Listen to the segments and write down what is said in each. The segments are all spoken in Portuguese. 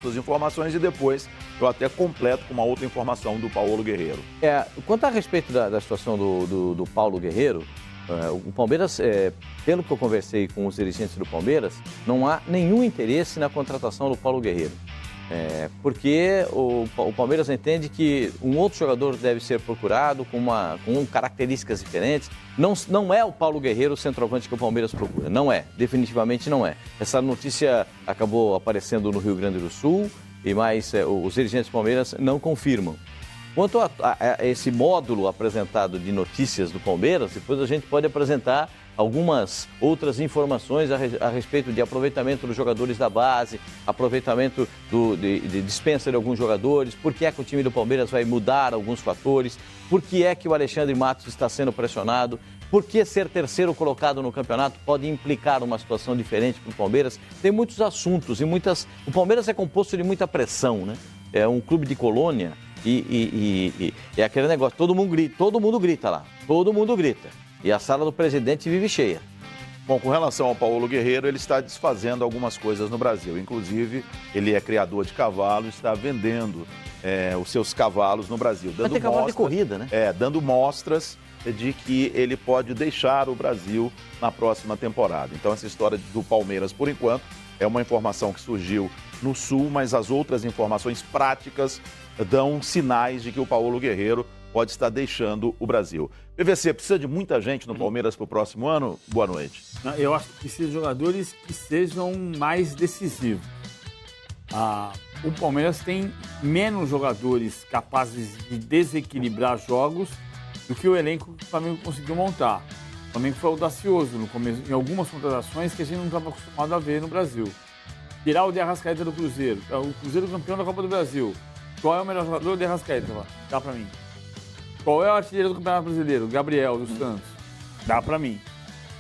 as informações e depois eu até completo com uma outra informação do Paulo Guerreiro. Quanto a respeito da situação do Paulo Guerreiro, o Palmeiras, pelo que eu conversei com os dirigentes do Palmeiras, não há nenhum interesse na contratação do Paulo Guerreiro. Porque o Palmeiras entende que um outro jogador deve ser procurado com características diferentes. Não é o Paulo Guerreiro o centroavante que o Palmeiras procura. Não é, definitivamente não é. Essa notícia acabou aparecendo no Rio Grande do Sul, mas os dirigentes do Palmeiras não confirmam. Quanto a esse módulo apresentado de notícias do Palmeiras, depois a gente pode apresentar algumas outras informações a respeito de aproveitamento dos jogadores da base, aproveitamento de dispensa de alguns jogadores, por que é que o time do Palmeiras vai mudar alguns fatores, por que é que o Alexandre Matos está sendo pressionado, por que ser terceiro colocado no campeonato pode implicar uma situação diferente para o Palmeiras. Tem muitos assuntos e o Palmeiras é composto de muita pressão, né? É um clube de colônia e é aquele negócio, todo mundo grita lá, todo mundo grita. E a sala do presidente vive cheia. Bom, com relação ao Paulo Guerreiro, ele está desfazendo algumas coisas no Brasil. Inclusive, ele é criador de cavalos, está vendendo os seus cavalos no Brasil. Vai ter cavalo de corrida, né? Dando mostras de que ele pode deixar o Brasil na próxima temporada. Então, essa história do Palmeiras, por enquanto, é uma informação que surgiu no Sul, mas as outras informações práticas dão sinais de que o Paulo Guerreiro pode estar deixando o Brasil. PVC, precisa de muita gente no Palmeiras para o próximo ano? Boa noite. Eu acho que precisa de jogadores que sejam mais decisivos. O Palmeiras tem menos jogadores capazes de desequilibrar jogos do que o elenco que o Flamengo conseguiu montar. O Flamengo foi audacioso no começo, em algumas contratações que a gente não estava acostumado a ver no Brasil. Tirar o de Arrascaeta do Cruzeiro, o Cruzeiro campeão da Copa do Brasil. Qual é o melhor jogador? O de Arrascaeta, dá para mim. Qual é o artilheiro do Campeonato Brasileiro? Gabriel, dos Santos. Dá pra mim.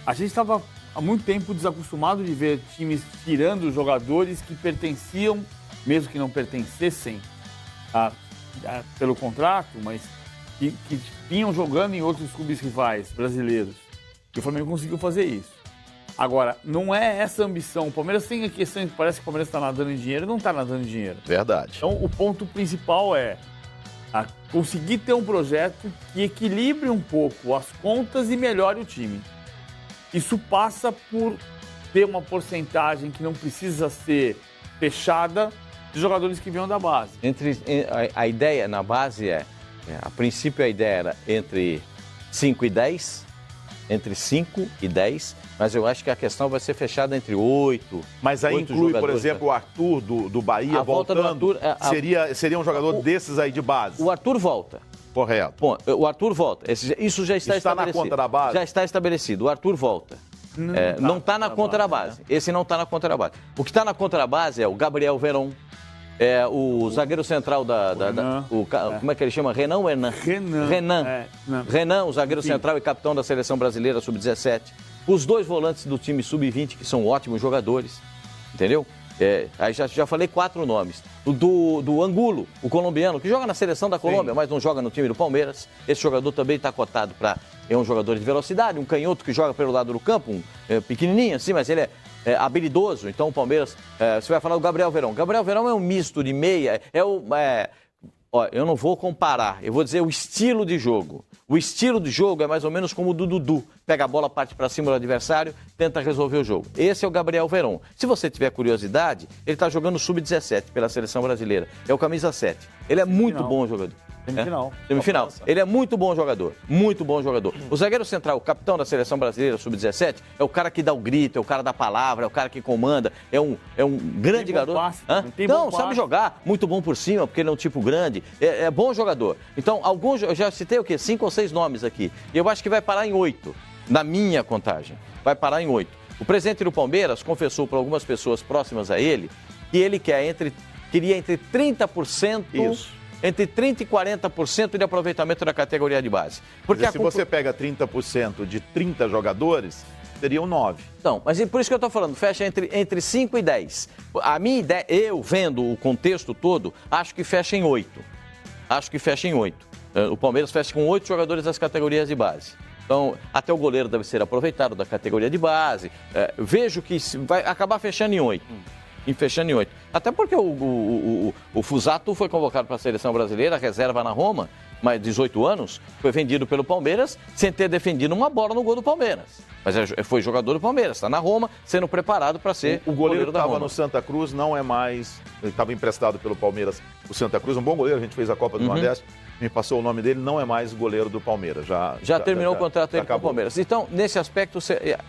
A gente estava há muito tempo desacostumado de ver times tirando jogadores que pertenciam, mesmo que não pertencessem pelo contrato, mas que vinham jogando em outros clubes rivais brasileiros. E o Flamengo conseguiu fazer isso. Agora, não é essa a ambição. O Palmeiras tem a questão que parece que o Palmeiras está nadando em dinheiro. Não está nadando em dinheiro. Verdade. Então, o ponto principal é conseguir ter um projeto que equilibre um pouco as contas e melhore o time. Isso passa por ter uma porcentagem que não precisa ser fechada de jogadores que venham da base. A ideia na base a princípio a ideia era entre 5 e 10, mas eu acho que a questão vai ser fechada entre 8. Mas aí inclui, por exemplo, o Arthur do Bahia voltando. Seria um jogador desses aí de base. O Arthur volta. Correto. Bom, o Arthur volta. Isso já está estabelecido. Na conta da base? Já está estabelecido. O Arthur volta. Não está na conta da base. Esse não está na conta da base. O que está na conta da base é o Gabriel Veron. O zagueiro central como é que ele chama? Renan ou Hernan? Renan, o zagueiro central e capitão da Seleção Brasileira Sub-17. Os dois volantes do time Sub-20, que são ótimos jogadores, entendeu? Aí já falei 4 nomes. Do Angulo, o colombiano, que joga na Seleção da Colômbia, mas não joga no time do Palmeiras. Esse jogador também está cotado para... É um jogador de velocidade, um canhoto que joga pelo lado do campo, pequenininho assim, mas ele é habilidoso. Então o Palmeiras... você vai falar do Gabriel Veron. Gabriel Veron é um misto de meia, eu não vou comparar, eu vou dizer o estilo de jogo. O estilo de jogo é mais ou menos como o do Dudu. Pega a bola, parte para cima do adversário, tenta resolver o jogo. Esse é o Gabriel Veron. Se você tiver curiosidade, ele está jogando Sub-17 pela Seleção Brasileira. É o camisa 7. Ele é muito bom jogador. Semifinal. Ele é muito bom jogador. Muito bom jogador. O zagueiro central, o capitão da Seleção Brasileira Sub-17, é o cara que dá o grito, é o cara da palavra, é o cara que comanda, é um grande garoto. Não, sabe jogar, muito bom por cima, porque ele é um tipo grande, é bom jogador. Então, alguns, eu já citei 5 ou 6 nomes aqui, e eu acho que vai parar em 8, na minha contagem. Vai parar em 8. O presidente do Palmeiras confessou para algumas pessoas próximas a ele que ele queria entre 30%... Isso. Entre 30% e 40% de aproveitamento da categoria de base. Porque se você pega 30% de 30 jogadores, seriam 9. Então, mas é por isso que eu estou falando, fecha entre 5 e 10. A minha ideia, eu vendo o contexto todo, acho que fecha em 8. O Palmeiras fecha com 8 jogadores das categorias de base. Então, até o goleiro deve ser aproveitado da categoria de base. Vejo que vai acabar fechando em 8. Fechando em 8. Até porque o Fusato foi convocado para a seleção brasileira, reserva na Roma, mais 18 anos, foi vendido pelo Palmeiras sem ter defendido uma bola no gol do Palmeiras. Mas foi jogador do Palmeiras, está na Roma, sendo preparado para ser o goleiro da Roma. estava no Santa Cruz, não é mais... Ele estava emprestado pelo Palmeiras, o Santa Cruz, um bom goleiro, a gente fez a Copa do Nordeste, me passou o nome dele, não é mais goleiro do Palmeiras. Já terminou o contrato dele com o Palmeiras. Então, nesse aspecto,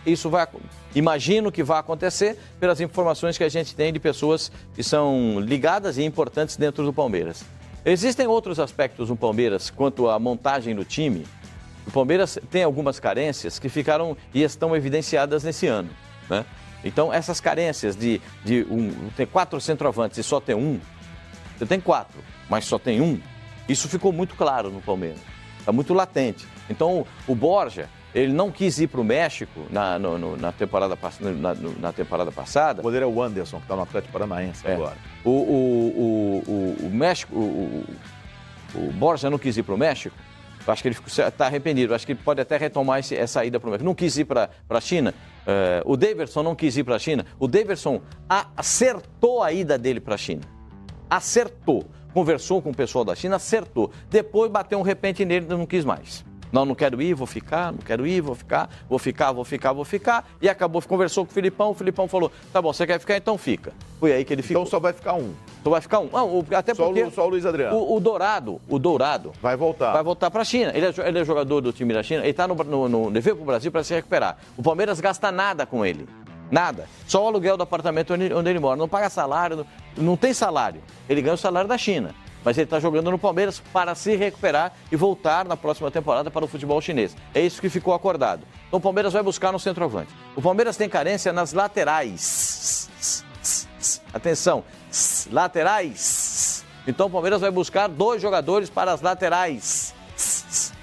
isso vai... Imagino que vai acontecer pelas informações que a gente tem de pessoas que são ligadas e importantes dentro do Palmeiras. Existem outros aspectos no Palmeiras quanto à montagem do time. O Palmeiras tem algumas carências que ficaram e estão evidenciadas nesse ano, né? Então, essas carências de ter 4 centroavantes e só ter um, você tem 4, mas só tem um, isso ficou muito claro no Palmeiras, está muito latente. Então, o Borja, ele não quis ir para o México na temporada passada. O goleiro é o Anderson, que está no Atlético Paranaense agora. O México, o Borja não quis ir para o México. Eu acho que ele está arrependido. Eu acho que ele pode até retomar essa ida para o México. Não quis ir para a China. O Daverson não quis ir para a China. O Daverson acertou a ida dele para a China. Acertou. Conversou com o pessoal da China, acertou. Depois bateu um repente nele e não quis mais. Não quero ir, vou ficar, não quero ir, vou ficar. E acabou, conversou com o Filipão falou, tá bom, você quer ficar, então fica. Foi aí que ele ficou. Então só vai ficar um. Só vai ficar um. Não, até porque só o Luiz Adriano. O Dourado vai voltar. Vai voltar para a China. Ele é jogador do time da China, ele ele veio para o Brasil para se recuperar. O Palmeiras gasta nada com ele. Nada. Só o aluguel do apartamento onde ele mora. Não paga salário, não tem salário. Ele ganha o salário da China. Mas ele está jogando no Palmeiras para se recuperar e voltar na próxima temporada para o futebol chinês. É isso que ficou acordado. Então o Palmeiras vai buscar no centroavante. O Palmeiras tem carência nas laterais. Atenção, laterais. Então o Palmeiras vai buscar 2 jogadores para as laterais.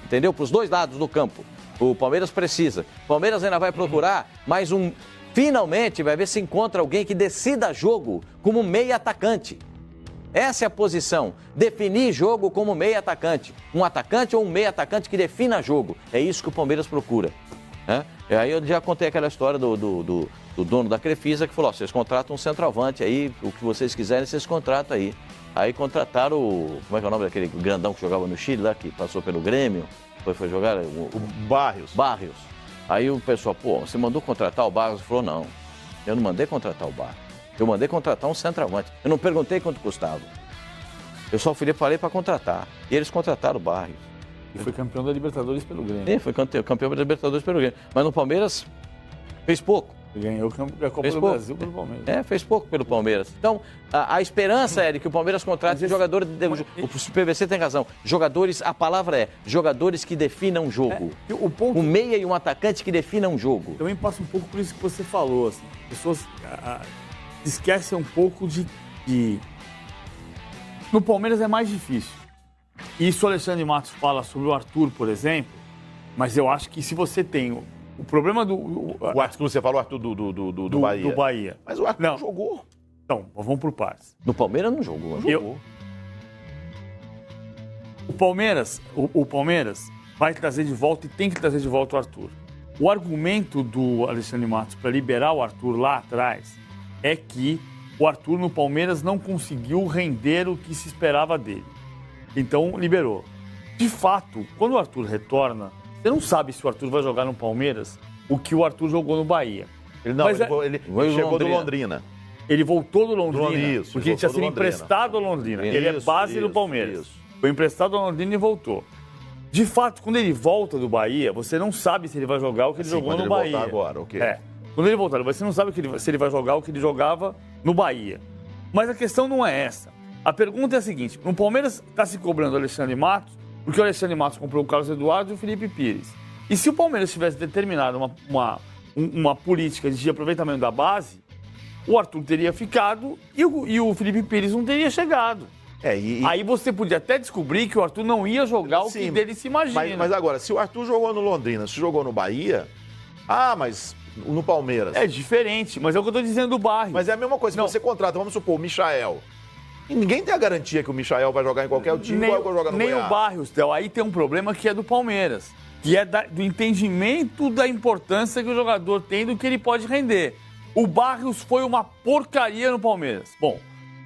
Entendeu? Para os 2 lados do campo. O Palmeiras precisa. O Palmeiras ainda vai procurar mais um... Finalmente vai ver se encontra alguém que decida jogo como meia atacante. Essa é a posição, definir jogo como meia atacante. Um atacante ou um meia atacante que defina jogo. É isso que o Palmeiras procura, né? E aí eu já contei aquela história do dono da Crefisa que falou, vocês contratam um centroavante aí, o que vocês quiserem, vocês contratam aí. Aí contrataram como é que é o nome daquele grandão que jogava no Chile lá, que passou pelo Grêmio, foi jogar... O Barrios. Aí o pessoal, você mandou contratar o Barrios? Ele falou, não, eu não mandei contratar o Barrios. Eu mandei contratar um centroavante. Eu não perguntei quanto custava. Eu só falei para contratar. E eles contrataram o Barrios. E foi campeão da Libertadores pelo Grêmio. Foi campeão da Libertadores pelo Grêmio. Mas no Palmeiras, fez pouco. Ganhou a Copa do Brasil pelo Palmeiras. Fez pouco pelo Palmeiras. Então, a esperança é de que o Palmeiras contrate jogadores... O PVC tem razão. Jogadores, a palavra é jogadores que definam um jogo. Um meia e um atacante que definam um jogo. Também passa um pouco por isso que você falou. Assim, pessoas... esquece um pouco de que no Palmeiras é mais difícil. Isso o Alexandre Matos fala sobre o Arthur, por exemplo, mas eu acho que se você tem o problema do... O Arthur, você fala o Arthur do Bahia. Do Bahia. Mas o Arthur não jogou. Então, vamos por partes. No Palmeiras não jogou. O Palmeiras vai trazer de volta e tem que trazer de volta o Arthur. O argumento do Alexandre Matos para liberar o Arthur lá atrás é que o Arthur no Palmeiras não conseguiu render o que se esperava dele. Então, liberou. De fato, quando o Arthur retorna, você não sabe se o Arthur vai jogar no Palmeiras o que o Arthur jogou no Bahia. Ele chegou do Londrina. Ele voltou do Londrina, porque ele tinha sido emprestado ao Londrina. Ele é base do Palmeiras. Foi emprestado ao Londrina e voltou. De fato, quando ele volta do Bahia, você não sabe se ele vai jogar o que ele jogou no Bahia. Voltar agora, ok. Quando ele voltar, você não sabe se ele vai jogar o que ele jogava no Bahia. Mas a questão não é essa. A pergunta é a seguinte, o Palmeiras está se cobrando o Alexandre Matos, porque o Alexandre Matos comprou o Carlos Eduardo e o Felipe Pires. E se o Palmeiras tivesse determinado uma política de aproveitamento da base, o Arthur teria ficado e o Felipe Pires não teria chegado. Aí você podia até descobrir que o Arthur não ia jogar o que dele se imagina. Mas agora, se o Arthur jogou no Londrina, se jogou no Bahia, mas no Palmeiras... É diferente, mas é o que eu estou dizendo do Barrios. Mas é a mesma coisa, se você contrata, vamos supor, o Michael. E ninguém tem a garantia que o Michael vai jogar em qualquer time igual que joga no Goiás. Nem o Barrios, Theo. Aí tem um problema que é do Palmeiras, que é do entendimento da importância que o jogador tem do que ele pode render. O Barrios foi uma porcaria no Palmeiras. Bom,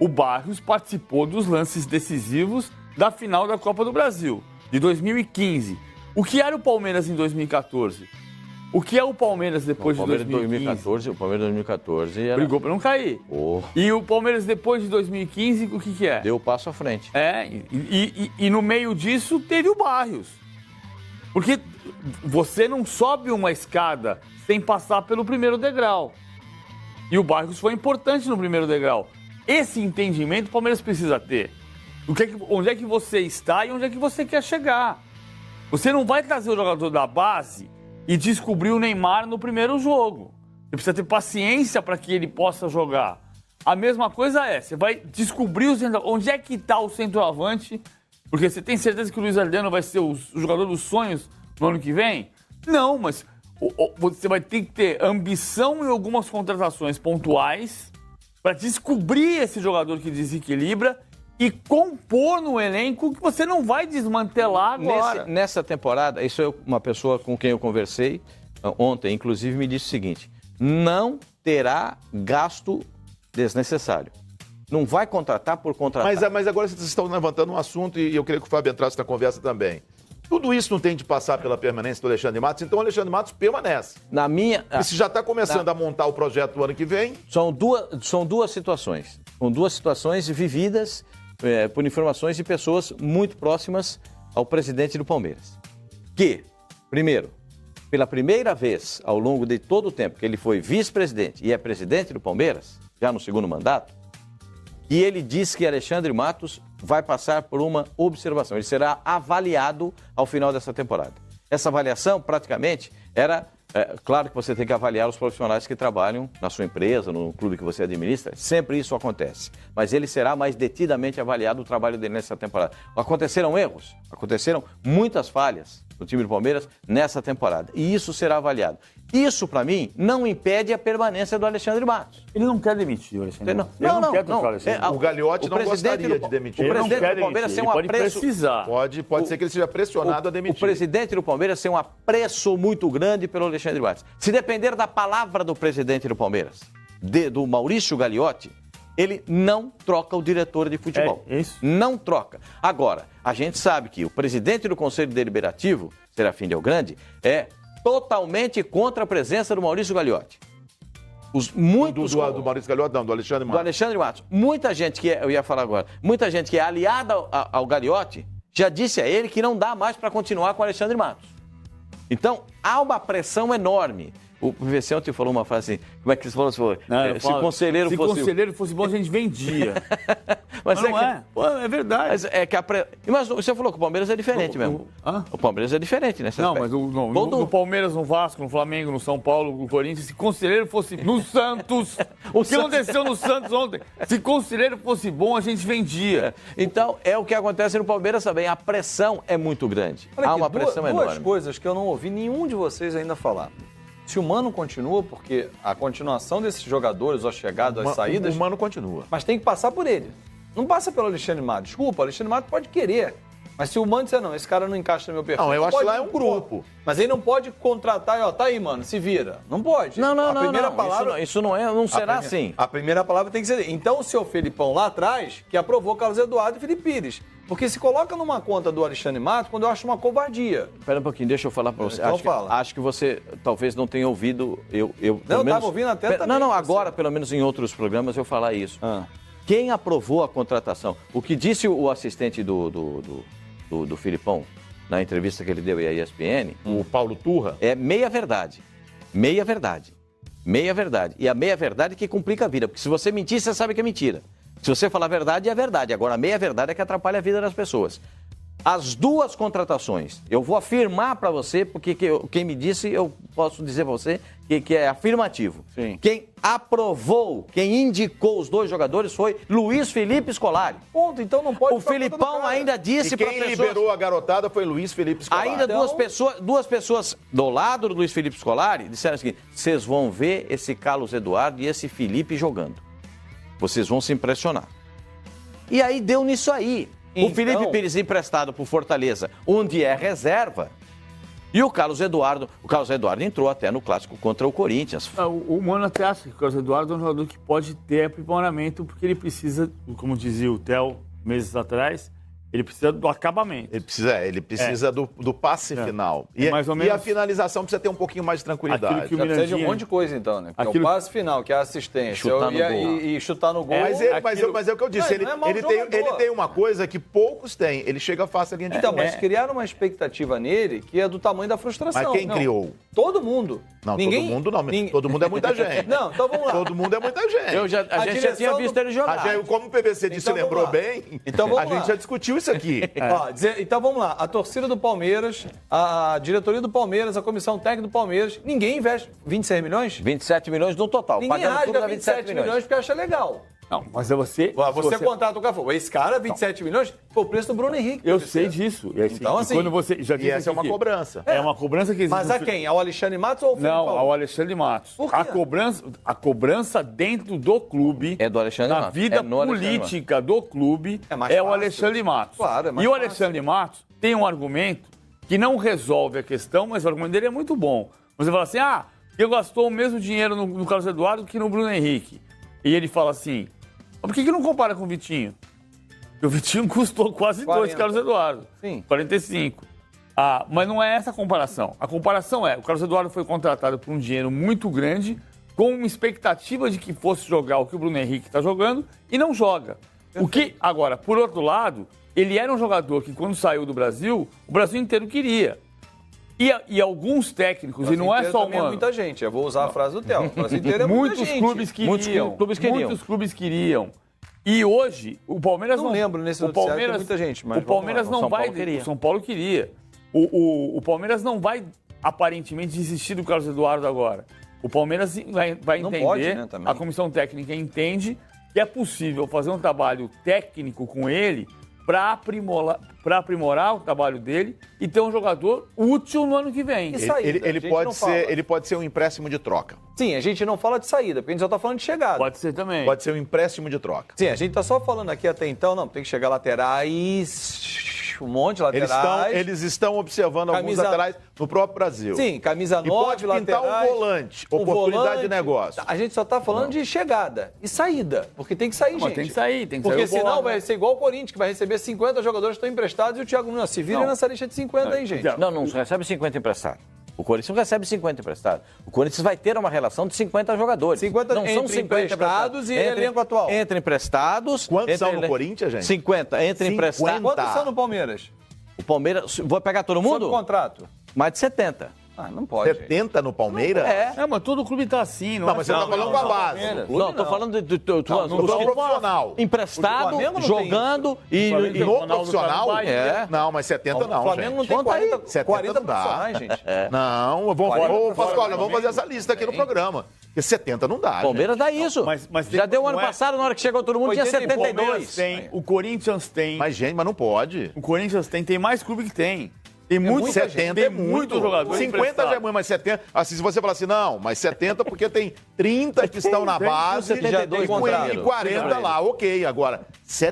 o Barrios participou dos lances decisivos da final da Copa do Brasil, de 2015. O que era o Palmeiras em 2014? O que é o Palmeiras depois de 2015? O Palmeiras de 2014 era... Brigou para não cair. E o Palmeiras depois de 2015, o que é? Deu o passo à frente. E no meio disso teve o Barrios. Porque você não sobe uma escada sem passar pelo primeiro degrau. E o Barrios foi importante no primeiro degrau. Esse entendimento o Palmeiras precisa ter. Onde é que você está e onde é que você quer chegar. Você não vai trazer o jogador da base e descobrir o Neymar no primeiro jogo. Você precisa ter paciência para que ele possa jogar. A mesma coisa você vai descobrir onde é que está o centroavante, porque você tem certeza que o Luiz Adriano vai ser o jogador dos sonhos no ano que vem? Não, mas você vai ter que ter ambição em algumas contratações pontuais para descobrir esse jogador que desequilibra e compor no elenco que você não vai desmantelar agora. Nessa temporada, isso é uma pessoa com quem eu conversei ontem, inclusive, me disse o seguinte: não terá gasto desnecessário. Não vai contratar por contratar. Mas agora vocês estão levantando um assunto e eu queria que o Fábio entrasse na conversa também. Tudo isso não tem de passar pela permanência do Alexandre Matos, então o Alexandre Matos permanece. E se já está começando a montar o projeto do ano que vem... São duas situações. São duas situações vividas por informações de pessoas muito próximas ao presidente do Palmeiras. Que, primeiro, pela primeira vez ao longo de todo o tempo que ele foi vice-presidente e é presidente do Palmeiras, já no segundo mandato, e ele diz que Alexandre Matos vai passar por uma observação. Ele será avaliado ao final dessa temporada. Essa avaliação, praticamente, era... claro que você tem que avaliar os profissionais que trabalham na sua empresa, no clube que você administra. Sempre isso acontece. Mas ele será mais detidamente avaliado o trabalho dele nessa temporada. Aconteceram erros, aconteceram muitas falhas no time do Palmeiras nessa temporada. E isso será avaliado. Isso, para mim, não impede a permanência do Alexandre Matos. Ele não quer demitir o Alexandre Matos. O Gagliotti não gostaria de demitir. O presidente do Palmeiras tem um apreço... Pode ser que ele seja pressionado a demitir. O presidente do Palmeiras tem um apreço muito grande pelo Alexandre Matos. Se depender da palavra do presidente do Palmeiras, do Maurício Gagliotti, ele não troca o diretor de futebol. Isso. Não troca. Agora, a gente sabe que o presidente do Conselho Deliberativo, Serafim Del Grande, é totalmente contra a presença do Maurício Gagliotti. Do Maurício Gagliotti, não, do Alexandre Matos. Do Alexandre Matos. Muita gente que eu ia falar agora, muita gente que é aliada ao Gagliotti já disse a ele que não dá mais para continuar com o Alexandre Matos. Então, há uma pressão enorme. O PVC ontem falou uma frase assim, como é que você falou? Se o conselheiro fosse bom, a gente vendia. Mas não é. Pô, é verdade. Mas mas você falou que o Palmeiras é diferente mesmo. O Palmeiras é diferente nessa Não, mas no Palmeiras, no Vasco, no Flamengo, no São Paulo, no Corinthians, se conselheiro fosse... No Santos! O que aconteceu no Santos ontem? Se conselheiro fosse bom, a gente vendia. Então, é o que acontece no Palmeiras também. A pressão é muito grande. Há uma pressão enorme. Duas coisas que eu não ouvi nenhum de vocês ainda falar. Se o Mano continua, porque a continuação desses jogadores, a chegada, as saídas... O Mano continua. Mas tem que passar por ele. Não passa pelo Alexandre Matos. Desculpa, o Alexandre Matos pode querer. Mas se o Mano disser, não, esse cara não encaixa no meu perfil... Não, eu acho que lá é um grupo. Mas ele não pode contratar e, tá aí, mano, se vira. Não pode. A primeira palavra... Isso não será assim. A primeira palavra tem que ser... Então, o seu Felipão lá atrás, que aprovou Carlos Eduardo e Felipe Pires. Porque se coloca numa conta do Alexandre Matos, quando eu acho uma covardia. Espera um pouquinho, deixa eu falar para você. Então acho que você talvez não tenha ouvido... Eu estava ouvindo até também. Não, agora, pelo menos em outros programas, eu falar isso. Quem aprovou a contratação? O que disse o assistente do Filipão, na entrevista que ele deu à ESPN... O Paulo Turra? É meia verdade. Meia verdade. Meia verdade. E a meia verdade que complica a vida. Porque se você mentir, você sabe que é mentira. Se você falar a verdade, é verdade. Agora, a meia verdade é que atrapalha a vida das pessoas. As duas contratações, eu vou afirmar para você, porque quem me disse, eu posso dizer para você que é afirmativo. Sim. Quem aprovou, quem indicou os dois jogadores foi Luiz Felipe Scolari. Ponto, então não pode... O Filipão ainda disse para pessoas... quem liberou a garotada foi Luiz Felipe Scolari. Ainda duas pessoas do lado do Luiz Felipe Scolari disseram o seguinte: vocês vão ver esse Carlos Eduardo e esse Felipe jogando. Vocês vão se impressionar. E aí deu nisso aí. Então... O Felipe Pires emprestado para o Fortaleza, onde é reserva, E o Carlos Eduardo entrou até no clássico contra o Corinthians. O Mano até acha que o Carlos Eduardo é um jogador que pode ter aprimoramento, porque ele precisa, como dizia o Theo meses atrás, ele precisa do acabamento. Ele precisa do passe final. E, mais ou menos, e a finalização precisa ter um pouquinho mais de tranquilidade. Aquilo que o Já precisa de um Mirandinha- monte de coisa, então, né? Porque Aquilo- o passe final, que é a assistência. Chutar no gol. E chutar no gol. Mas é o que eu disse, Não é mau ele jogador. tem uma coisa que poucos têm. Ele chega fácil a linha de Então, fundo. mas criaram uma expectativa nele que é do tamanho da frustração. Mas quem Não, criou? Todo mundo. Não, todo mundo não. Todo mundo é muita gente. Não, então vamos lá. Todo mundo é muita gente. A gente já direção tinha visto do- ele jogar. Como o PVC disse, Então, lembrou vamos lá. bem, Então, vamos a gente lá. já discutiu isso aqui. Então vamos lá. A torcida do Palmeiras, a diretoria do Palmeiras, a comissão técnica do Palmeiras, ninguém investe 26 milhões? 27 milhões no total. Ninguém Pagando tudo rasga dá 27 milhões porque acha legal. Não, mas é você... Você contrata o cara e fala, esse cara, 27 milhões, foi o preço do Bruno Henrique. Eu sei disso. E Então, assim, quando você já E disse essa é uma aqui, cobrança. É uma cobrança que existe. Mas a quem? Ao Alexandre Matos ou ao Felipe Não, Paulo? ao Alexandre Matos. Por quê? A cobrança dentro do clube, É do Alexandre na Matos. vida É no Alexandre política do clube, É mais o fácil. Alexandre Matos. Claro, é mais e o fácil. Alexandre Matos tem um argumento que não resolve a questão, mas o argumento dele é muito bom. Você fala assim, eu gastou o mesmo dinheiro no Carlos Eduardo que no Bruno Henrique. E ele fala assim, por que não compara com o Vitinho? Porque o Vitinho custou quase 40. 2 Carlos Eduardo. Sim. 45. Mas não é essa a comparação. A comparação é, o Carlos Eduardo foi contratado por um dinheiro muito grande, com uma expectativa de que fosse jogar o que o Bruno Henrique está jogando, e não joga. Agora, por outro lado, ele era um jogador que, quando saiu do Brasil, o Brasil inteiro queria. E alguns técnicos, e não é só também uma... é muita gente. Eu vou usar a frase do Theo. O Brasil inteiro é muita Muitos gente. clubes queriam. Muitos clubes queriam. E hoje, o Palmeiras Não lembro nesse o noticiário, Palmeiras, tem muita gente, mas o Palmeiras vamos lá. não O São vai... Paulo queria. O São Paulo queria. O Palmeiras não vai, aparentemente, desistir do Carlos Eduardo agora. O Palmeiras vai Não entender, pode, né, também. a comissão técnica entende que é possível fazer um trabalho técnico com ele para aprimorar o trabalho dele e ter um jogador útil no ano que vem. E saída, a Ele gente não fala. pode ser um empréstimo de troca. Sim, a gente não fala de saída, porque a gente só tá falando de chegada. Pode ser também. Pode ser um empréstimo de troca. Sim, a gente tá só falando aqui até então, não, tem que chegar laterais, um monte de laterais. Eles estão observando alguns Camisa- laterais no próprio Brasil. Sim, camisa E 9, pode pintar laterais. um volante, oportunidade de negócio. A gente só tá falando de chegada e saída, porque tem que sair, Mas gente. tem que sair, tem que Porque sair o senão Bola, vai ser igual o Corinthians, que vai receber 50 jogadores que estão emprestados e o Thiago Nunes se vira Não. nessa lista de 50 aí, gente. Não. Não recebe 50 emprestados. O Corinthians não recebe 50 emprestados. O Corinthians vai ter uma relação de 50 jogadores. 50 não são entre 50 emprestados e elenco atual. Entre emprestados. Quantos são no ele- Corinthians, gente? 50. Entre 50. emprestados. Quantos são no Palmeiras? O Palmeiras. Vou pegar todo Sob mundo? contrato? Mais de 70. Ah, não pode. 70 no Palmeiras? Mas todo clube tá assim, não, Não, é mas você só- tá falando com a base. Palmeiras. Não, tô falando de. No profissional. Emprestado, O Flamengo não tem jogando e. Flamengo e- tem No Ronaldo profissional? Carvalho, É. Não, mas 70 não, O Flamengo não gente. tem Conta aí. 40 70 não dá. profissionais, gente. Não, vamos, 40 ô, fora Pascoal, do nós vamos fazer essa lista aqui no programa. Porque 70 não dá. Palmeiras dá isso. Mas Já deu não ano é- passado, na hora que chegou todo mundo, tinha 80 e pouco, 72. Tem, o Corinthians tem. Mas, gente, mas não pode. O Corinthians tem mais clube que tem. Tem muitos 70 tem é muito. muitos jogadores 50 já é emprestados. muito, mas 70. Assim, se você falar assim, não, mas 70 porque tem 30 que estão na tem, base 72 e contratos. 40 lá, ok. Agora,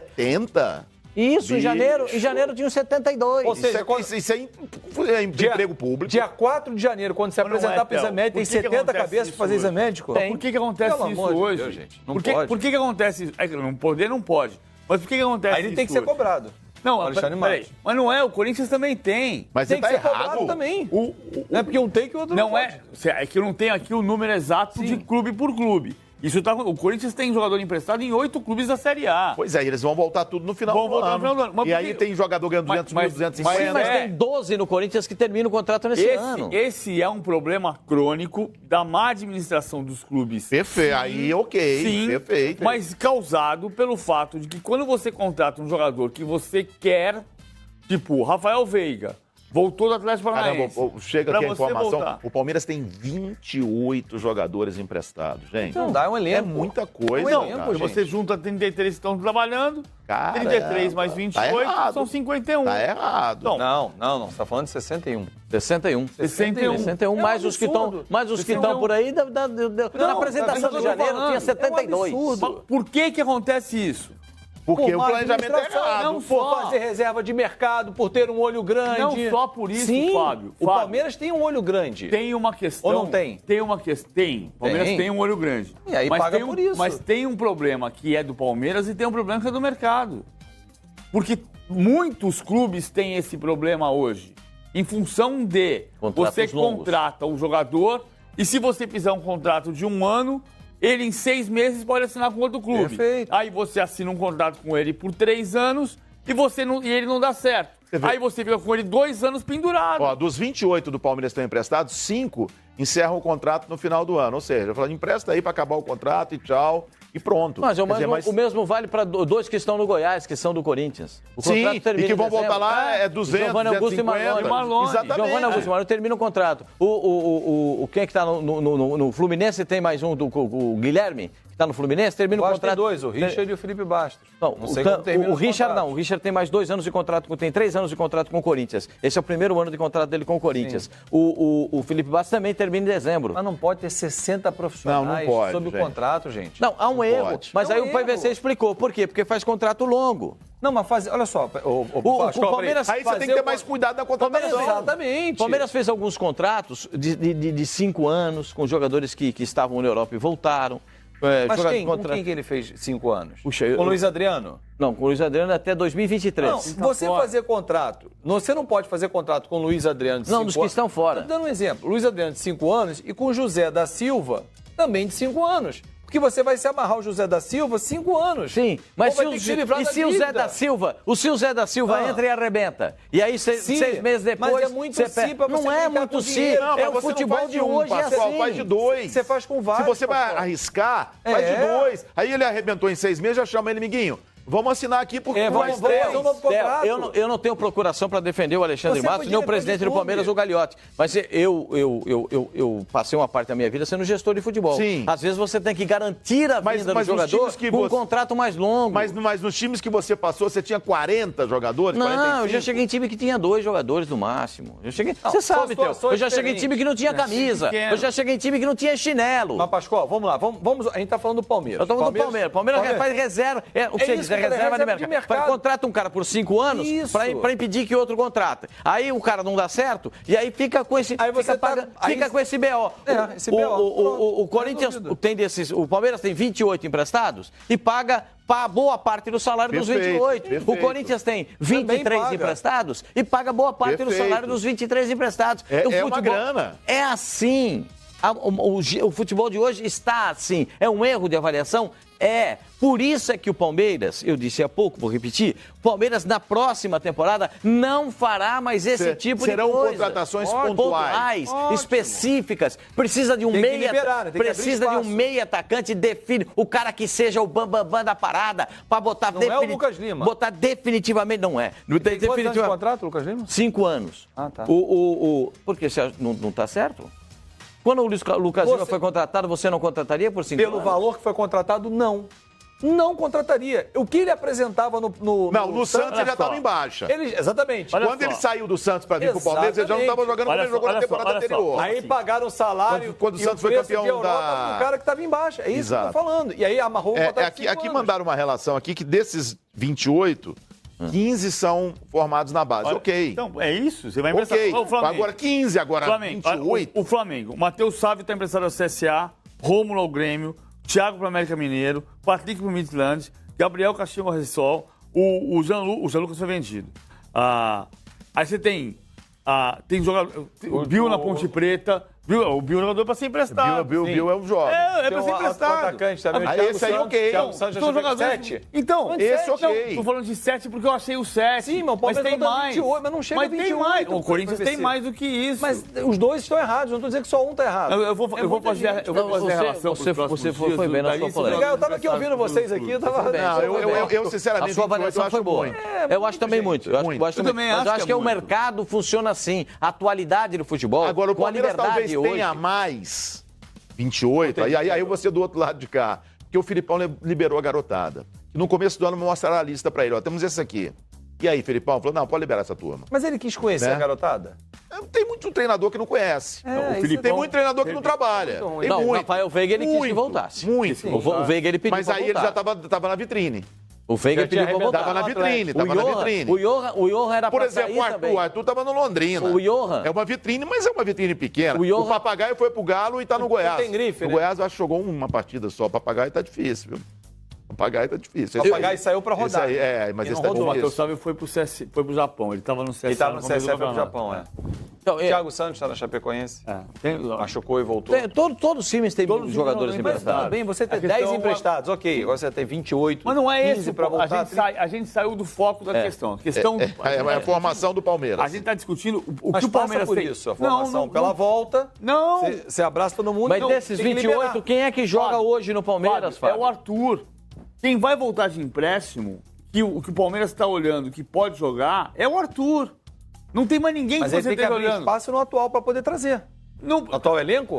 70? Isso, em Bicho. janeiro tinha uns 72. Ou seja, Isso é emprego público. Dia 4 de janeiro, quando você Mas não apresentar é, para o exame Theo. médico, tem Por que que 70 acontece cabeças isso para fazer hoje? exame médico? Por que acontece Pelo isso amor de hoje? Deus, gente, não por que, pode. por que acontece isso? É que não poder não pode. Mas por que acontece Aí ele isso tem que ser hoje? cobrado. Não, Alexandre peraí. Matos. Mas não é, o Corinthians também tem. Mas Tem você que tá ser cobrado errado. também. O- Não é porque um tem que o outro não Não é, é que eu não tenho aqui o número exato de clube por clube. Isso tá, o Corinthians tem jogador emprestado em 8 clubes da Série A. Pois é, eles vão voltar tudo no final Vão do voltar no ano. final do ano. Mas E por aí que- tem jogador ganhando 200 mil, mas- 250. Sim, mas é. tem 12 no Corinthians que terminam o contrato nesse ano. Esse é um problema crônico da má administração dos clubes. Perfeito, aí ok, Sim, perfeito. mas causado pelo fato de que quando você contrata um jogador que você quer, tipo Rafael Veiga, voltou do Atlético Paranaense. Caramba, chega Pra aqui a você informação. voltar. O Palmeiras tem 28 jogadores emprestados, gente. Não dá, é um elenco. É muita coisa, É um cara. elenco, Você junta 33 que estão trabalhando, Caramba, 33 mais 28 tá errado. são 51. Tá errado. Não. Não, você tá falando de 61. 61. 61. 61, É um mais os que estão, absurdo. mais os que 61. estão por aí. Na Não, apresentação tá de vendo? janeiro tinha 72. É um absurdo. Mas por que que acontece isso? Porque o má planejamento é administração, errado. não por fazer reserva de mercado, por ter um olho grande. Não só por isso, Sim, Fábio. o Palmeiras tem um olho grande. Tem uma questão. Ou não tem? Tem uma questão. Tem. O Palmeiras tem um olho grande. E aí mas paga tem por isso. Mas tem um problema que é do Palmeiras e tem um problema que é do mercado. Porque muitos clubes têm esse problema hoje. Em função de Contratos você longos. contrata um jogador e se você fizer um contrato de 1 ano, ele em 6 meses pode assinar com outro clube. Perfeito. Aí você assina um contrato com ele por 3 anos e ele não dá certo. Aí você fica com ele 2 anos pendurado. Ó, dos 28 do Palmeiras que estão emprestados, 5 encerram o contrato no final do ano. Ou seja, fala, empresta aí para acabar o contrato e tchau. E pronto. Mas, Quer dizer, o mesmo vale para 2 que estão no Goiás, que são do Corinthians. O Sim, contrato termina e que vão em dezembro. voltar lá é 200, Giovanni Augusto 250. e Marlone. Exatamente. Giovanni Augusto e Marlone termina o contrato. Quem é que está no Fluminense tem mais um, o Guilherme, que está no Fluminense, termina o Tem contrato. 2, o Richard e o Felipe Bastos. Não sei como termina o os Richard contratos. não. O Richard tem mais 2 anos de contrato, tem 3 anos de contrato com o Corinthians. Esse é o primeiro ano de contrato dele com o Corinthians. O Felipe Bastos também termina em dezembro. Mas não pode ter 60 profissionais Não pode, sob o gente. contrato, gente. Não, há um erro. pode. Mas É um aí o PVC erro. explicou. Por quê? Porque faz contrato longo. Não, mas olha só. O Palmeiras... Aí você tem que ter mais cuidado na contratação. Exatamente. O Palmeiras fez alguns contratos de 5 anos com jogadores que estavam na Europa e voltaram. Mas com quem que ele fez 5 anos? Puxa, Com o Luiz Adriano? Não, com o Luiz Adriano até 2023. Não, você fazer contrato, você não pode fazer contrato com o Luiz Adriano de 5 Não, anos. dos que estão fora. Tô dando um exemplo. Luiz Adriano de 5 anos e com o José da Silva também de 5 anos. Porque você vai se amarrar o José da Silva 5 anos. Sim, mas Ou vai ter que se livrar da se o Zé dívida? da Silva, entra e arrebenta. E aí, Sim, 6 meses depois... mas é muito você sim pra você Não é brincar muito com sim. dinheiro. Não, É mas o você não futebol faz de um, hoje é Pascoal, assim. faz de 2. Você faz com vários, Se você vai Pascoal. arriscar, faz de 2. Aí ele arrebentou em 6 meses, já chama ele, amiguinho. Vamos assinar aqui porque Vamos fazer um novo contrato. Eu não tenho procuração para defender o Alexandre Você Matos, foi nem o diretor presidente de do clube. Palmeiras, o Gagliotti. Mas eu passei uma parte da minha vida sendo gestor de futebol. Sim. Às vezes você tem que garantir a vinda Mas do nos jogador times que com um você- contrato mais longo. Mas nos times que você passou, você tinha 40 jogadores? Não, 45? eu já cheguei em time que tinha 2 jogadores no máximo. Você sabe, são Theo. situações Eu já cheguei em time que não tinha camisa. pequeno. Eu já cheguei em time que não tinha chinelo. Mas, Pascoal, vamos lá. A gente tá falando do Palmeiras. Eu tô falando do Palmeiras. Palmeiras faz reserva. O que você isso diz? É que eu falei, reserva de reserva de mercado. mercado. Contrata um cara por 5 anos Isso. pra impedir que outro contrata. Aí o cara não dá certo e aí fica com esse. Aí você fica com esse BO. Esse BO. O Corinthians Resolvido. tem desses. O Palmeiras tem 28 emprestados e paga boa parte do salário dos Perfeito, 28. O perfeito. Corinthians tem 23 paga. emprestados e paga boa parte do Perfeito. salário dos 23 emprestados. É uma grana. É assim. O futebol de hoje está assim. É um erro de avaliação? É. Por isso é que o Palmeiras, eu disse há pouco, vou repetir, o Palmeiras na próxima temporada não fará mais esse tipo de serão coisa. contratações pontuais. Específicas. Precisa de um Tem que meia, liberar, né? Tem que abrir precisa de um espaço. meia atacante define, o cara que seja o bambambam da parada para botar Não é o Lucas Lima. botar definitivamente não é. Tem quantos anos de contrato, Lucas Lima? 5 anos. Ah, tá. Por que você acha, não tá certo? Quando o Lucas Lima foi contratado, você não contrataria por 5 anos? Pelo valor que foi contratado, não. Não contrataria. O que ele apresentava no Não, no Santos ele já olha só. estava em baixa. Exatamente. Olha Quando só. ele saiu do Santos para vir pro Palmeiras, ele já não estava jogando como Olha ele só, jogou na olha só, temporada olha só. anterior. Aí pagaram o salário Quando o e Santos o foi preço campeão de Europa da- pro cara que estava em baixa. É isso que eu Exato. tô falando. E aí amarrou o contrato de Aqui 5 anos. mandaram uma relação aqui que desses 28, 15 são formados na base. Olha, Ok. Então, é isso. Você vai emprestar. Ok. O Flamengo. Agora 15, agora Flamengo. 28. O Flamengo. O Matheus Sávio está emprestado ao CSA, Rômulo ao Grêmio, Thiago para o América Mineiro, Patrick para o Midland, Gabriel Castilho ao Ressol, o Jean Lucas foi vendido. Aí você tem jogador, o Bill na Ponte Preta. O Bill é jogador para ser emprestado. Bill é um jovem. É Tem para ser um emprestado. atacante também. Aí Thiago esse aí, Santos. ok. Thiago Santos já São jogou jogadores. 7. Então, Esse ok. Não, tô falando de 7 porque eu achei o 7. Sim, mas o Palmeiras tem tá mais. 28, mas não chega a Mas tem 28, mais. pô, O Corinthians pra tem vencer. mais do que isso. Mas os dois estão errados. Não estou dizendo que só um está errado. Eu vou muita fazer a gente. relação Você pros próximos foi dias bem do na sua Thaís e polêmica. do Eu estava aqui ouvindo vocês aqui. Eu tava... Não, eu sinceramente, A sua 28 avaliação eu acho foi boa. muito. Eu acho também muito. Eu acho também mas eu acho que o muito. mercado funciona assim. A atualidade do futebol, Agora, o com a Palmeiras liberdade talvez hoje... tenha mais 28, aí você do outro lado de cá. Porque o Filipão liberou a garotada. E no começo do ano mostraram a lista pra ele. Ó, temos esse aqui. E aí, Filipão falou, não, pode liberar essa turma. Mas ele quis conhecer Né? a garotada? Tem muito treinador que não conhece. Tem muito treinador que não trabalha. Tem Não, o muito. Rafael Veiga, ele quis que voltasse. Muito. O Veiga, ele pediu Mas pra aí ele voltar. já estava na vitrine. O Veiga pediu pra voltar. Tava na vitrine, O Johan era Por pra exemplo, sair o Arthur tava no Londrina. O Johan. É uma vitrine, mas é uma vitrine pequena. O Papagaio foi pro Galo e tá no Goiás. Tem grife, O Goiás, eu acho que jogou uma partida só. O Papagaio tá difícil, viu? O Papagaio tá difícil. O Papagaio saiu pra rodar. Mas esse O tá difícil. Matheus Salve foi pro Japão. Ele tava no CSA. Ele tava no CSA, foi pro campeonato. Japão, Então, Thiago Santos tá na Chapecoense. Machucou e voltou. Todos os times têm jogadores Mas emprestados. tudo bem, você tem A questão 10 emprestados, ok. Agora você tem 28, Mas não é 15 esse pra pra voltar. a gente saiu do foco da questão. É a formação do Palmeiras. A gente está discutindo o Mas que o Palmeiras passa por tem. isso, a formação pela volta. Não. Você abraça todo mundo. Mas não, desses tem que 28, liberar. quem é que joga hoje no Palmeiras, Fábio? É o Arthur. Quem vai voltar de empréstimo, que o Palmeiras está olhando que pode jogar, é o Arthur. Não tem mais ninguém Mas que ele você tem que esteja abrir olhando. espaço no atual para poder trazer. No atual elenco?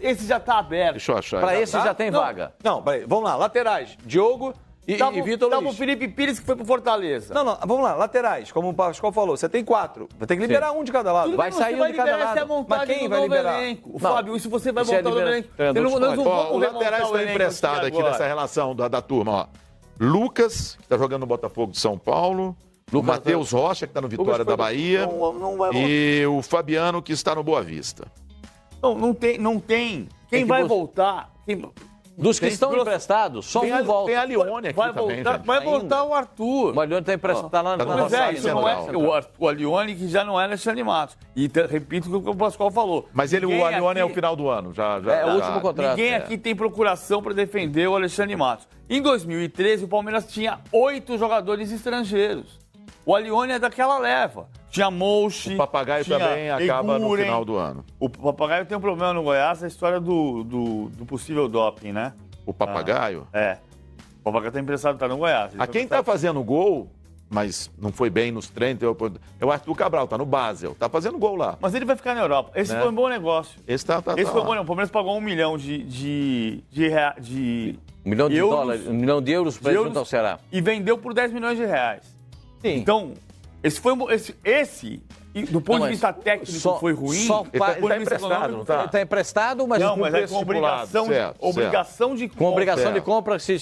Esse já está aberto. Deixa eu achar. Para esse já tem vaga. Não, peraí, vamos lá. Laterais, Diogo e Vitor Luiz. Tava o Felipe Pires que foi pro Fortaleza. Não, vamos lá. Laterais, como o Pascoal falou, você tem 4. Vai ter que liberar um de cada lado. Tudo Vai bem, sair você um de cada liberar lado. essa montagem Mas quem do vai novo liberar? elenco. Não. Fábio, isso você vai Isso é montar o novo elenco. Nós não vamos Os laterais estão elenco emprestados aqui agora. nessa relação da turma, ó. Lucas, que tá jogando no Botafogo de São Paulo. O Matheus Rocha, que tá no Vitória da Bahia. Não vai E o Fabiano, que está no Boa Vista. Não tem. Quem vai voltar? Dos que estão emprestados, só um volta. Tem a Lione aqui Vai também, voltar, gente. vai voltar o Arthur. O Alione está emprestado lá na Tá no Mas Rosário isso não é Central. o Alione, que já não é Alexandre Matos. E repito o que o Pascoal falou. Mas Ninguém o Alione é o aqui- final do ano. É o último contrato. Ninguém aqui tem procuração para defender o Alexandre Matos. Em 2013, o Palmeiras tinha 8 jogadores estrangeiros. O Alione é daquela leva. Tinha Mouchi. O Papagaio tinha também acaba no Eguren. final do ano. O Papagaio tem um problema no Goiás, a história do possível doping, né? O Papagaio. É. O Papagaio tá emprestado, tá no Goiás. A quem tá fazendo gol, mas não foi bem nos treinos, é o Arthur Cabral, tá no Basel. Tá fazendo gol lá. Mas ele vai ficar na Europa. Esse Né? foi um bom negócio. Esse tá Esse foi um lá. bom negócio. O Palmeiras pagou 1 milhão de $1 milhão de euros, dólares, $1 milhão de euros para euros. junto ao Ceará. E vendeu por 10 milhões de reais. Sim. Então, esse foi e do ponto Não, de vista técnico foi ruim. Ele tá do ponto de vista emprestado, econômico, não tá? Ele está emprestado, mas Não, com mas é preço com obrigação, certo, obrigação de Com compra. obrigação de compra, se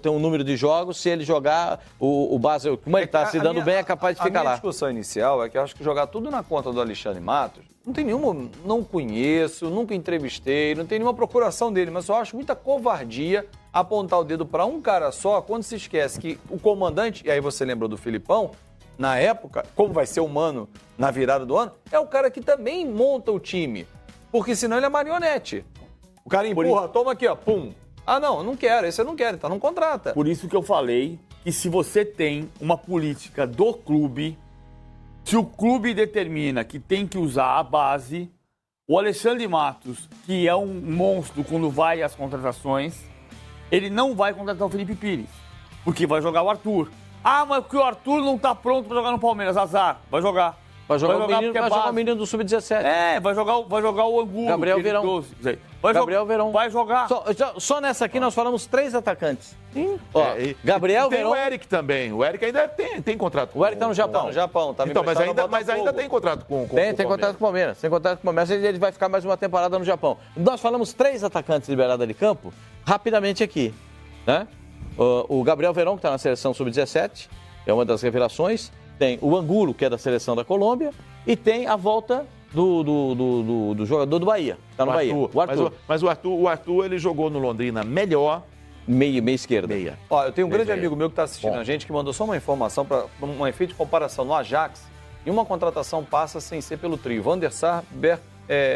tem um número de jogos, se ele jogar, o Basel, como ele está se dando bem, é capaz de ficar A minha lá. discussão inicial é que eu acho que jogar tudo na conta do Alexandre Matos, não tem nenhuma, não conheço, nunca entrevistei, não tem nenhuma procuração dele, mas eu acho muita covardia apontar o dedo para um cara só quando se esquece que o comandante, e aí você lembrou do Filipão, na época, como vai ser humano na virada do ano, é o cara que também monta o time. Porque senão ele é marionete. O cara empurra, toma aqui, ó, pum. Ah, não, eu não quero, esse eu não quero, então não contrata. Por isso que eu falei que se você tem uma política do clube, se o clube determina que tem que usar a base, o Alexandre Matos, que é um monstro quando vai às contratações, ele não vai contratar o Felipe Pires, porque vai jogar o Arthur. Ah, mas porque o Arthur não tá pronto para jogar no Palmeiras, azar, vai jogar. Vai jogar o porque é base. menino do Sub-17. É, vai jogar o Angulo. Gabriel aquele Verão. 12. Gabriel Verão. Vai jogar. Só nessa aqui nós falamos 3 atacantes. Sim. Gabriel Tem Verão. o Eric também. O Eric ainda tem contrato. O Eric tá no Japão. Tá no Japão, tá Então, mas emprestado ainda, no Botafogo. tem contrato com o Tem Palmeiras. contrato com o Palmeiras. Tem contrato com o Palmeiras, ele vai ficar mais uma temporada no Japão. Nós falamos 3 atacantes liberados de campo, rapidamente aqui. Né? O Gabriel Verão, que está na seleção Sub-17, é uma das revelações. Tem o Angulo, que é da seleção da Colômbia. E tem a volta do jogador do Bahia. Está no Bahia. O Arthur. Mas o Arthur, ele jogou no Londrina melhor. Meia esquerda. Meia. Ó, eu tenho um grande Meia. amigo meu que está assistindo a gente que mandou só uma informação para um efeito de comparação no Ajax. E uma contratação passa sem ser pelo trio. Van der Sar,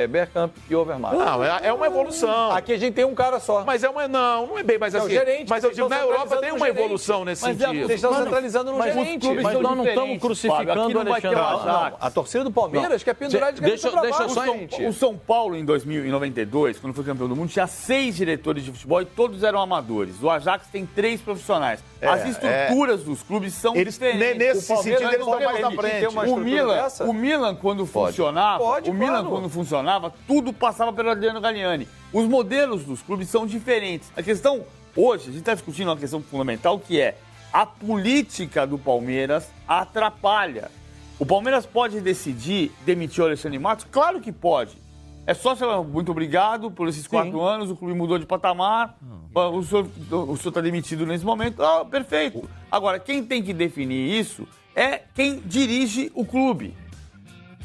Bergkamp e Overmars. Não, é uma evolução. Aqui a gente tem um cara só. Mas não é bem mais É o assim. gerente, Mas eu vocês digo, na estão Europa tem centralizando uma no gerente. evolução nesse Mas sentido. Vocês estão Mano, centralizando no mas os gerente. clubes Mas são nós não estamos diferentes, crucificando Fábio. Aqui o não vai ter o Alexandre. Ajax. A torcida do Palmeiras quer pendurar de cabeça pra deixa eu baixo. só- gente. O São Paulo, em 92, quando foi campeão do mundo, tinha 6 diretores de futebol e todos eram amadores. O Ajax tem 3 profissionais. As estruturas dos clubes são Eles, diferentes. nesse O Palmeiras sentido, eles não estão mais na permite frente. ter uma O estrutura dessa? Milan, quando funcionava, Pode, o Milan, claro. quando funcionava, tudo passava pelo Adriano Galliani. Os modelos dos clubes são diferentes. A questão, hoje, a gente está discutindo uma questão fundamental, que é a política do Palmeiras atrapalha. O Palmeiras pode decidir demitir o Alexandre Matos? Claro que pode. É só falar, muito obrigado por esses 4 anos, o clube mudou de patamar, o senhor está demitido nesse momento. Perfeito. Agora, quem tem que definir isso é quem dirige o clube.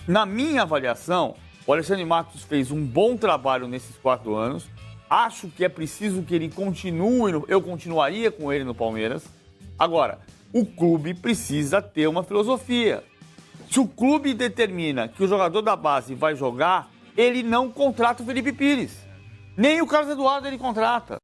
Na minha avaliação, o Alexandre Matos fez um bom trabalho nesses 4 anos. Acho que é preciso que ele continue, eu continuaria com ele no Palmeiras. Agora, o clube precisa ter uma filosofia. Se o clube determina que o jogador da base vai jogar, ele não contrata o Felipe Pires. Nem o Carlos Eduardo ele contrata.